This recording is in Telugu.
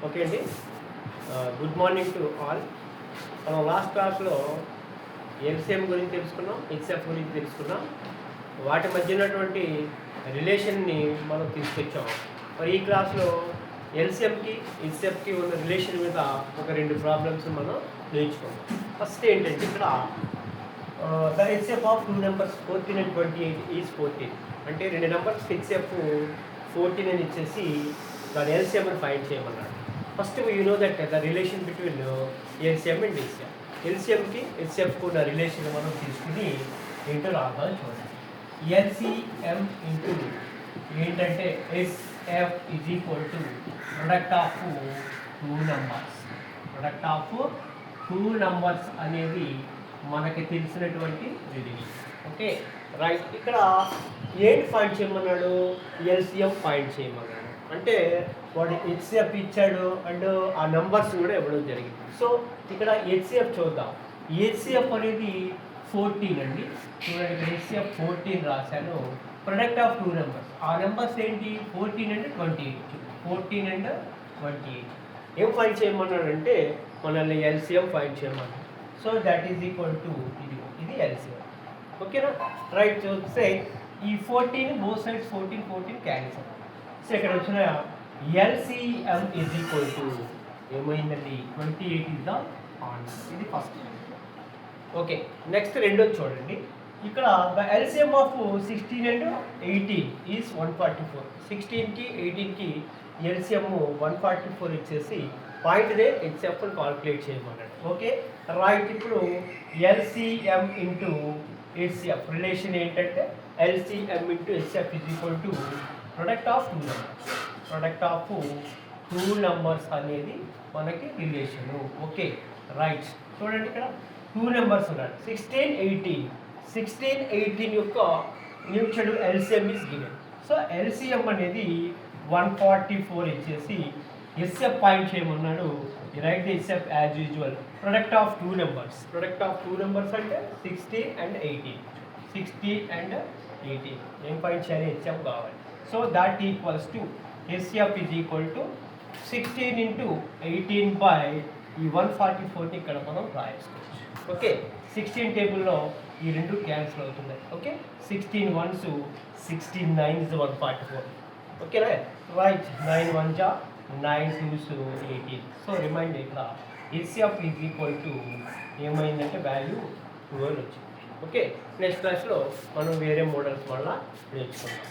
ఓకే అండి. Good morning to all. మనం లాస్ట్ క్లాస్లో ఎల్సిఎం గురించి తెలుసుకున్నాం, హెచ్సిఎఫ్ గురించి తెలుసుకున్నాం. వాటి మధ్య ఉన్నటువంటి రిలేషన్ని మనం తీసుకొచ్చాం. మరి ఈ క్లాస్లో ఎల్సిఎంకి హెచ్సిఎఫ్కి ఉన్న రిలేషన్ మీద ఒక 2 ప్రాబ్లమ్స్ మనం నేర్చుకున్నాం. ఫస్ట్ ఏంటంటే ఇక్కడ the HCF of 2 numbers 14 and 28 is 14. అంటే 2 నెంబర్స్ హెచ్సిఎఫ్ 14 అని ఇచ్చేసి దాని ఎల్సిఎంని ఫైండ్ చేయమన్నాడు. First you know that the relation between LCM and HCF. ఎల్సిఎంకి హెచ్సిఎఫ్కి ఉన్న రిలేషన్ మనం తీసుకుని ఏంటో రాద్దాం చూడండి. ఎల్సిఎం ఇంటూ ఏంటంటే SF is equal to product of 2 numbers. Product of 2 numbers అనేది మనకి తెలిసినటువంటి రిలేషన్. Okay right. ఇక్కడ ఏంటి ఫైండ్ చేయమన్నాడు? ఎల్సిఎం ఫైండ్ చేయమన్నాడు. అంటే వాడు హెచ్సిఎఫ్ ఇచ్చాడు అండ్ ఆ నెంబర్స్ కూడా ఇవ్వడం జరిగింది. సో ఇక్కడ హెచ్సిఎఫ్ చూద్దాం. హెచ్సిఎఫ్ అనేది 14 అండి. చూడండి ఇక్కడ హెచ్సిఎఫ్ 14 రాశాను. Product of 2 numbers. ఆ నెంబర్స్ ఏంటి? 14 and 28. 14 and 28 ఏం ఫైండ్ చేయమన్నాడంటే మనల్ని ఎల్సిఎం ఫైండ్ చేయమన్నాడు. So that is equal to ఇది ఎల్సిఎం. ఓకేనా రైట్. చూస్తే ఈ 14 బోత్ సైడ్స్ 14 క్యాన్సిల్. సో ఇక్కడ వచ్చిన ఎల్సిఎం ఈజ్ ఈక్వల్ టు ఏమైందండి? 28 ఇస్ ద ఆన్సర్. ఇది ఫస్ట్. ఓకే నెక్స్ట్ రెండోది చూడండి. ఇక్కడ the LCM of 16 and 18 is 144. 16కి 18కి ఎల్సిఎం 144 ఇచ్చేసి పాయింట్నే హెచ్సిఎఫ్ని కాల్కులేట్ చేయమన్నాడు. Okay right. ఇప్పుడు ఎల్సిఎం ఇంటూ హెచ్సిఎఫ్ రిలేషన్ ఏంటంటే LCM into HCF is equal to product of 2 numbers. Product of 2 numbers అనేది మనకి రిలేషను. Okay right. చూడండి ఇక్కడ 2 నెంబర్స్ ఉన్నాయి. 16, 18. 16, 18 యొక్క mutual LCM is given. So LCM అనేది 144 ఇచ్చేసి హెచ్సిఎఫ్ పాయింట్ చేయమన్నాడు. Right HCF as usual product of 2 numbers. Product of 2 numbers అంటే 16 and 18. 16 and 18 ఏం పాయింట్ చేయాలి? హెచ్సిఎఫ్ కావాలి. So that equals to HCF is equal to 16 into 18 by ఈ 144ని ఇక్కడ మనం రాసుకోవచ్చు. ఓకే 16 టేబుల్లో ఈ 2 క్యాన్సిల్ అవుతున్నాయి. Okay 16 1s 16 9s 144. ఓకేనా right. 9 1s 9 2s 18. So remind ఇక్కడ హెచ్సిఎఫ్ ఈజ్ ఈక్వల్ టు ఏమైందంటే వాల్యూ 12 వచ్చింది. ఓకే నెక్స్ట్ క్లాస్లో మనం వేరే మోడల్స్ వల్ల నేర్చుకుందాం.